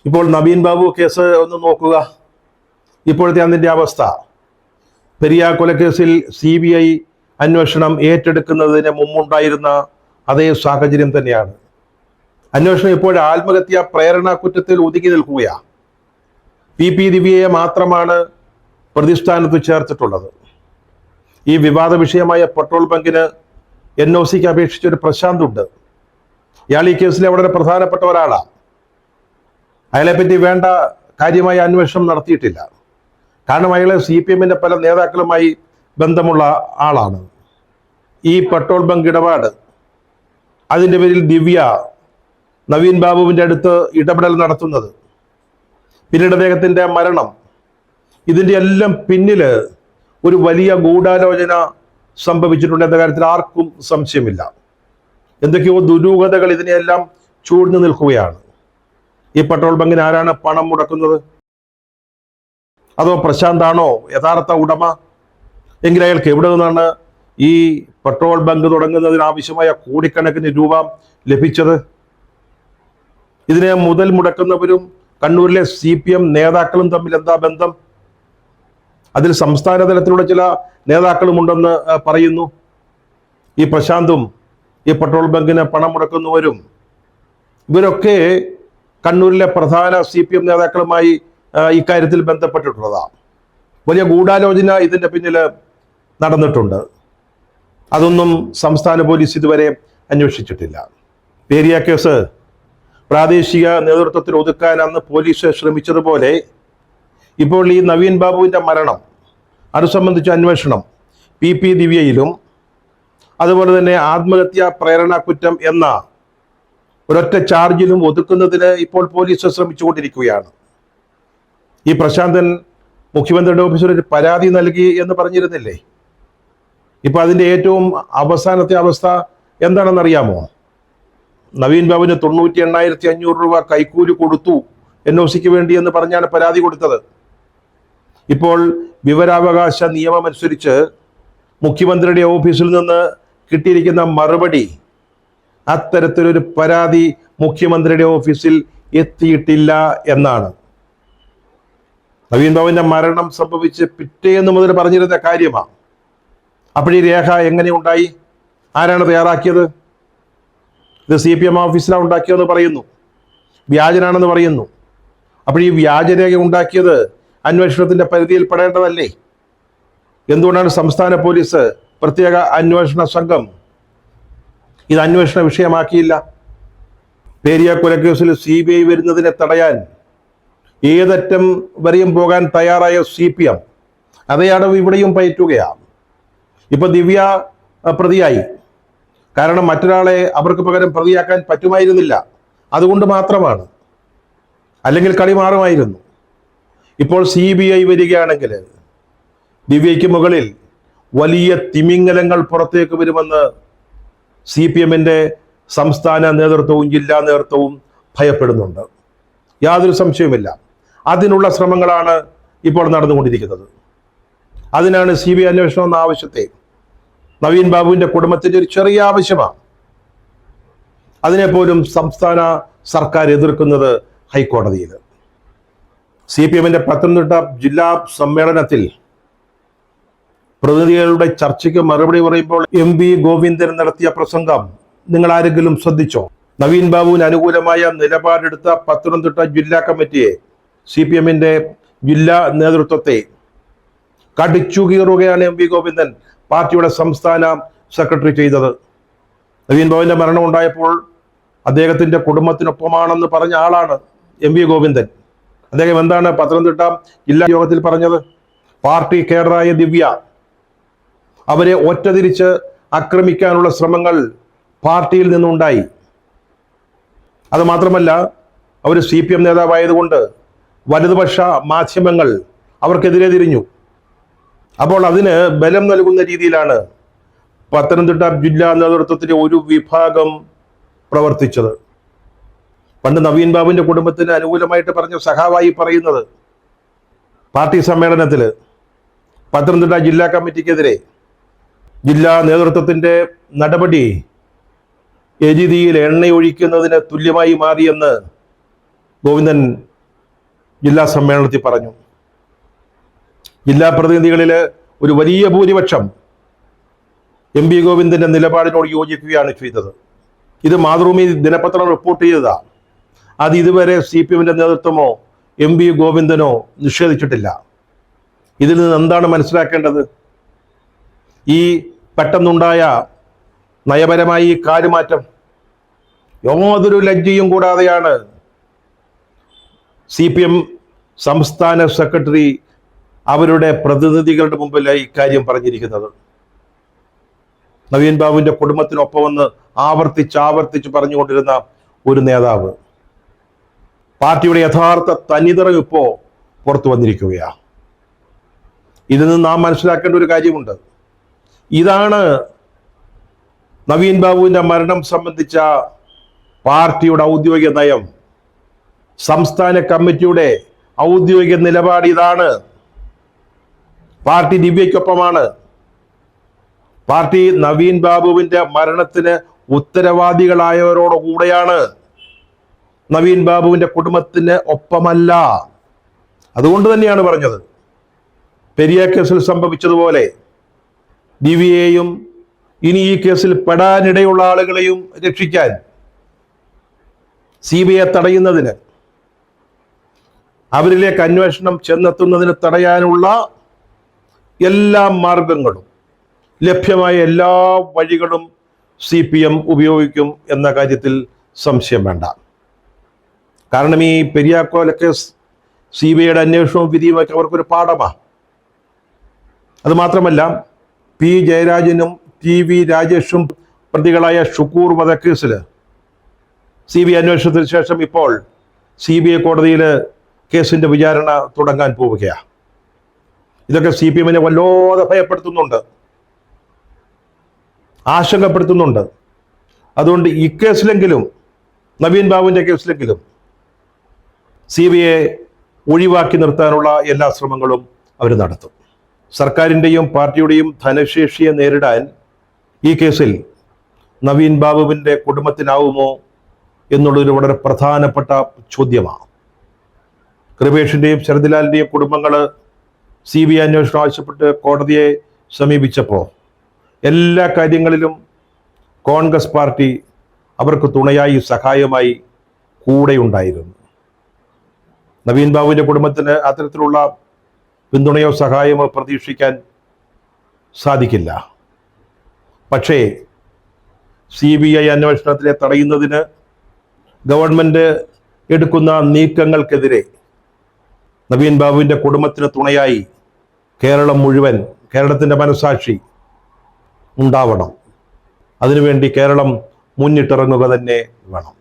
ഇപ്പോൾ നവീൻ ബാബു കേസ് ഒന്ന് നോക്കുക. ഇപ്പോഴത്തെ അതിൻ്റെ അവസ്ഥ, പെരിയ കൊലക്കേസിൽ CBI അന്വേഷണം ഏറ്റെടുക്കുന്നതിന് മുമ്പുണ്ടായിരുന്ന അതേ സാഹചര്യം തന്നെയാണ്. അന്വേഷണം ഇപ്പോൾ ആത്മഹത്യാ പ്രേരണ കുറ്റത്തിൽ ഒതുങ്ങി നിൽക്കുകയാണ്. PP ദിവ്യയെ മാത്രമാണ് പ്രതിസ്ഥാനത്ത് ചേർത്തിട്ടുള്ളത്. ഈ വിവാദ വിഷയമായ പെട്രോൾ ബങ്കിന് NOCക്ക് അപേക്ഷിച്ചൊരു പ്രശാന്ത് ഉണ്ട്. ഇയാൾ ഈ കേസിലെ വളരെ പ്രധാനപ്പെട്ട ഒരാളാണ്. അയാളെപ്പറ്റി വേണ്ട കാര്യമായ അന്വേഷണം നടത്തിയിട്ടില്ല. കാരണം അയാളെ CPMന്റെ പല നേതാക്കളുമായി ബന്ധമുള്ള ആളാണ്. ഈ പെട്രോൾ ബങ്ക് ഇടപാട്, അതിൻ്റെ പേരിൽ ദിവ്യ നവീൻ ബാബുവിൻ്റെ അടുത്ത് ഇടപെടൽ നടത്തുന്നത്, പിന്നീട് അദ്ദേഹത്തിൻ്റെ മരണം, ഇതിൻ്റെ എല്ലാം പിന്നിൽ ഒരു വലിയ ഗൂഢാലോചന സംഭവിച്ചിട്ടുണ്ട് എന്ന കാര്യത്തിൽ ആർക്കും സംശയമില്ല. എന്തൊക്കെയോ ദുരൂഹതകൾ ഇതിനെയെല്ലാം ചൂഴ്ന്നു നിൽക്കുകയാണ്. ഈ പെട്രോൾ ബങ്കിന് ആരാണ് പണം മുടക്കുന്നത്? അതോ പ്രശാന്താണോ യഥാർത്ഥ ഉടമ? എങ്കിൽ അയാൾക്ക് എവിടെ നിന്നാണ് ഈ പെട്രോൾ ബങ്ക് തുടങ്ങുന്നതിന് ആവശ്യമായ കോടിക്കണക്കിന് രൂപ ലഭിച്ചത്? ഇതിനെ മുതൽ മുടക്കുന്നവരും കണ്ണൂരിലെ CPM നേതാക്കളും തമ്മിൽ എന്താ ബന്ധം? അതിൽ സംസ്ഥാന തലത്തിലുള്ള ചില നേതാക്കളുമുണ്ടെന്ന് പറയുന്നു. ഈ പ്രശാന്തും ഈ പെട്രോൾ ബങ്കിന് പണം മുടക്കുന്നവരും ഇവരൊക്കെ കണ്ണൂരിലെ പ്രധാന CPM നേതാക്കളുമായി ഇക്കാര്യത്തിൽ ബന്ധപ്പെട്ടിട്ടുള്ളതാണ്. വലിയ ഗൂഢാലോചന ഇതിൻ്റെ പിന്നിൽ നടന്നിട്ടുണ്ട്. അതൊന്നും സംസ്ഥാന പോലീസ് ഇതുവരെ അന്വേഷിച്ചിട്ടില്ല. പെരിയ കേസ് പ്രാദേശിക നേതൃത്വത്തിൽ ഒതുക്കാൻ അന്ന് പോലീസ് ശ്രമിച്ചതുപോലെ ഇപ്പോൾ ഈ നവീൻ ബാബുവിൻ്റെ മരണം, അത് സംബന്ധിച്ച അന്വേഷണം PP ദിവ്യയിലും അതുപോലെ തന്നെ ആത്മഹത്യാ പ്രേരണ കുറ്റം എന്ന ഒരൊറ്റ ചാർജിലും ഒതുക്കുന്നതിന് ഇപ്പോൾ പോലീസ് ശ്രമിച്ചുകൊണ്ടിരിക്കുകയാണ്. ഈ പ്രശാന്തൻ മുഖ്യമന്ത്രിയുടെ ഓഫീസിൽ ഒരു പരാതി നൽകി എന്ന് പറഞ്ഞിരുന്നില്ലേ? ഇപ്പൊ അതിൻ്റെ ഏറ്റവും അവസാനത്തെ അവസ്ഥ എന്താണെന്നറിയാമോ? നവീൻ ബാബുവിന് 98,500 രൂപ കൈക്കൂലി കൊടുത്തു NOCക്ക് വേണ്ടി എന്ന് പറഞ്ഞാണ് പരാതി കൊടുത്തത്. ഇപ്പോൾ വിവരാവകാശ നിയമം അനുസരിച്ച് മുഖ്യമന്ത്രിയുടെ ഓഫീസിൽ നിന്ന് കിട്ടിയിരിക്കുന്ന മറുപടി, അത്തരത്തിലൊരു പരാതി മുഖ്യമന്ത്രിയുടെ ഓഫീസിൽ എത്തിയിട്ടില്ല എന്നാണ്. നവീൻ ബാബുവിന്റെ മരണം സംഭവിച്ച് പിറ്റേന്ന് മുതൽ പറഞ്ഞിരുന്ന കാര്യമാണ്. അപ്പോഴീ രേഖ എങ്ങനെ ഉണ്ടായി? ആരാണ് തയ്യാറാക്കിയത്? ഇത് CPM ഓഫീസിലാണ് ഉണ്ടാക്കിയതെന്ന് പറയുന്നു, വ്യാജനാണെന്ന് പറയുന്നു. അപ്പോൾ ഈ വ്യാജരേഖ ഉണ്ടാക്കിയത് അന്വേഷണത്തിന്റെ പരിധിയിൽ പെടേണ്ടതല്ലേ? എന്തുകൊണ്ടാണ് സംസ്ഥാന പോലീസ് പ്രത്യേക അന്വേഷണ സംഘം ഇത് അന്വേഷണ വിഷയമാക്കിയില്ല? പെരിയ കൊലക്കേസിൽ CBI വരുന്നതിനെ തടയാൻ ഏതറ്റം വരെയും പോകാൻ തയ്യാറായ CPM അതേ അടവ് ഇവിടെയും പയറ്റുകയാണ്. ഇപ്പൊ ദിവ്യ പ്രതിയായി, കാരണം മറ്റൊരാളെ അവർക്ക് പകരം പ്രതിയാക്കാൻ പറ്റുമായിരുന്നില്ല, അതുകൊണ്ട് മാത്രമാണ്. അല്ലെങ്കിൽ കളി മാറുമായിരുന്നു. ഇപ്പോൾ CBI വരികയാണെങ്കിൽ ദിവ്യയ്ക്ക് മുകളിൽ വലിയ തിമിംഗലങ്ങൾ പുറത്തേക്ക് വരുമെന്ന് CPMന്റെ സംസ്ഥാന നേതൃത്വവും ജില്ലാ നേതൃത്വവും ഭയപ്പെടുന്നുണ്ട്. യാതൊരു സംശയവുമില്ല. അതിനുള്ള ശ്രമങ്ങളാണ് ഇപ്പോൾ നടന്നുകൊണ്ടിരിക്കുന്നത്. അതിനാണ് CBI അന്വേഷണം എന്ന ആവശ്യത്തെ നവീൻ ബാബുവിന്റെ കുടുംബത്തിന്റെ ഒരു ചെറിയ ആവശ്യമാണ്. അതിനെപ്പോലും സംസ്ഥാന സർക്കാർ എതിർക്കുന്നത് ഹൈക്കോടതിയിൽ. CPMന്റെ പത്തനംതിട്ട ജില്ലാ സമ്മേളനത്തിൽ പ്രതിനിധികളുടെ ചർച്ചയ്ക്ക് മറുപടി പറയുമ്പോൾ MV ഗോവിന്ദൻ നടത്തിയ പ്രസംഗം നിങ്ങൾ ആരെങ്കിലും ശ്രദ്ധിച്ചോ? നവീൻ ബാബുവിന് അനുകൂലമായ നിലപാടെടുത്ത പത്തനംതിട്ട ജില്ലാ കമ്മിറ്റിയെ, CPMന്റെ ജില്ലാ നേതൃത്വത്തെ കടിച്ചു കീറുകയാണ് MV ഗോവിന്ദൻ പാർട്ടിയുടെ സംസ്ഥാന സെക്രട്ടറി ചെയ്തത്. നവീൻ ബാബുവിന്റെ മരണം ഉണ്ടായപ്പോൾ അദ്ദേഹത്തിന്റെ കുടുംബത്തിനൊപ്പമാണെന്ന് പറഞ്ഞ ആളാണ് MV ഗോവിന്ദൻ. അദ്ദേഹം എന്താണ് പത്തനംതിട്ട ജില്ലാ യോഗത്തിൽ പറഞ്ഞത്? പാർട്ടി കേഡറായ ദിവ്യ, അവരെ ഒറ്റതിരിച്ച് ആക്രമിക്കാനുള്ള ശ്രമങ്ങൾ പാർട്ടിയിൽ നിന്നുണ്ടായി. അത് മാത്രമല്ല, അവർ CPM നേതാവായതുകൊണ്ട് വലതുപക്ഷ മാധ്യമങ്ങൾ അവർക്കെതിരെ തിരിഞ്ഞു. അപ്പോൾ അതിന് ബലം നൽകുന്ന രീതിയിലാണ് പത്തനംതിട്ട ജില്ലാ നേതൃത്വത്തിൻ്റെ ഒരു വിഭാഗം പ്രവർത്തിച്ചത്. പണ്ട് നവീൻ ബാബുവിന്റെ കുടുംബത്തിന് അനുകൂലമായിട്ട് പറഞ്ഞ സഖാവായി പറയുന്നത് പാർട്ടി സമ്മേളനത്തിൽ പത്തനംതിട്ട ജില്ലാ കമ്മിറ്റിക്കെതിരെ ജില്ലാ നേതൃത്വത്തിന്റെ നടപടി എരിതിയിൽ എണ്ണയൊഴിക്കുന്നതിന് തുല്യമായി മാറിയെന്ന് ഗോവിന്ദൻ ജില്ലാ സമ്മേളനത്തിൽ പറഞ്ഞു. ജില്ലാ പ്രതിനിധികളിൽ ഒരു വലിയ ഭൂരിപക്ഷം എം വി ഗോവിന്ദന്റെ നിലപാടിനോട് യോജിക്കുകയാണ് ചെയ്തത്. ഇത് മാതൃഭൂമി ദിനപത്രം റിപ്പോർട്ട് ചെയ്തതാ. അത് ഇതുവരെ CPM നേതൃത്വമോ എം വി ഗോവിന്ദനോ നിഷേധിച്ചിട്ടില്ല. ഇതിൽ നിന്ന് എന്താണ് മനസ്സിലാക്കേണ്ടത്? ഈ പെട്ടെന്നുണ്ടായ നയപരമായി ഈ കാര്യമാറ്റം യാതൊരു ലജ്ജയും കൂടാതെയാണ് CPM സംസ്ഥാന സെക്രട്ടറി അവരുടെ പ്രതിനിധികളുടെ മുമ്പിൽ ഇക്കാര്യം പറഞ്ഞിരിക്കുന്നത്. നവീൻ ബാബുവിന്റെ കുടുംബത്തിനൊപ്പമെന്ന് ആവർത്തിച്ച് പറഞ്ഞുകൊണ്ടിരുന്ന ഒരു നേതാവ് പാർട്ടിയുടെ യഥാർത്ഥ തനിനിറം ഇപ്പോ പുറത്തു വന്നിരിക്കുകയാണ്. ഇതിൽ നിന്ന് നാം മനസ്സിലാക്കേണ്ട ഒരു കാര്യമുണ്ട്. ഇതാണ് നവീൻ ബാബുവിന്റെ മരണം സംബന്ധിച്ച പാർട്ടിയുടെ ഔദ്യോഗിക നയം. സംസ്ഥാന കമ്മിറ്റിയുടെ ഔദ്യോഗിക നിലപാട് ഇതാണ്. പാർട്ടി ദിവ്യയ്ക്കൊപ്പമാണ്. പാർട്ടി നവീൻ ബാബുവിന്റെ മരണത്തിന് ഉത്തരവാദികളായവരോട് കൂടെയാണ്. നവീൻ ബാബുവിന്റെ കുടുംബത്തിന് ഒപ്പമല്ല. അതുകൊണ്ട് തന്നെയാണ് പറഞ്ഞത്, പെരിയ കേസിൽ സംഭവിച്ചതുപോലെ ദിവ്യയെയും ഇനി ഈ കേസിൽ പെടാനിടയുള്ള ആളുകളെയും രക്ഷിക്കാൻ CBI തടയുന്നതിന്, അവരിലേക്ക് അന്വേഷണം ചെന്നെത്തുന്നതിന് തടയാനുള്ള എല്ലാ മാർഗങ്ങളും, ലഭ്യമായ എല്ലാ വഴികളും CPM ഉപയോഗിക്കും എന്ന കാര്യത്തിൽ സംശയം വേണ്ട. കാരണം ഈ പെരിയാക്കോല കേസ് CBIയുടെ അന്വേഷണവും വിധിയുമൊക്കെ അവർക്കൊരു പാഠമാണ്. അതുമാത്രമല്ല, P ജയരാജനും TV രാജേഷും പ്രതികളായ ഷുക്കൂർ വധക്കേസിൽ CBI അന്വേഷണത്തിന് ശേഷം ഇപ്പോൾ CBI കോടതിയിൽ കേസിന്റെ വിചാരണ തുടങ്ങാൻ പോവുകയാണ്. ഇതൊക്കെ CPMനെ വല്ലാതെ ഭയപ്പെടുത്തുന്നുണ്ട്, ആശങ്കപ്പെടുത്തുന്നുണ്ട്. അതുകൊണ്ട് ഈ കേസിലെങ്കിലും, നവീൻ ബാബുവിന്റെ കേസിലെങ്കിലും CBI ഒഴിവാക്കി നിർത്താനുള്ള എല്ലാ ശ്രമങ്ങളും അവർ നടത്തും. സർക്കാരിൻ്റെയും പാർട്ടിയുടെയും ധനശേഷിയെ നേരിടാൻ ഈ കേസിൽ നവീൻ ബാബുവിന്റെ കുടുംബത്തിനാവുമോ എന്നുള്ളൊരു വളരെ പ്രധാനപ്പെട്ട ചോദ്യമാണ്. കൃപേഷിന്റെയും ശരത്ലാലിന്റെയും കുടുംബങ്ങൾ CBI അന്വേഷണം ആവശ്യപ്പെട്ട് കോടതിയെ സമീപിച്ചപ്പോൾ എല്ലാ കാര്യങ്ങളിലും കോൺഗ്രസ് പാർട്ടി അവർക്ക് തുണയായി, സഹായമായി കൂടെയുണ്ടായിരുന്നു. നവീൻ ബാബുവിന്റെ കുടുംബത്തിന് അത്തരത്തിലുള്ള പിന്തുണയോ സഹായമോ പ്രതീക്ഷിക്കാൻ സാധിക്കില്ല. പക്ഷേ CBI അന്വേഷണത്തിനെ തടയുന്നതിന് ഗവൺമെന്റ് എടുക്കുന്ന നീക്കങ്ങൾക്കെതിരെ നവീൻ ബാബുവിന്റെ കുടുംബത്തിന് തുണയായി കേരളം മുഴുവൻ, കേരളത്തിന്റെ മനസാക്ഷി ഉണ്ടാവണം. അതിനുവേണ്ടി കേരളം മുന്നിട്ടിറങ്ങുക തന്നെ വേണം.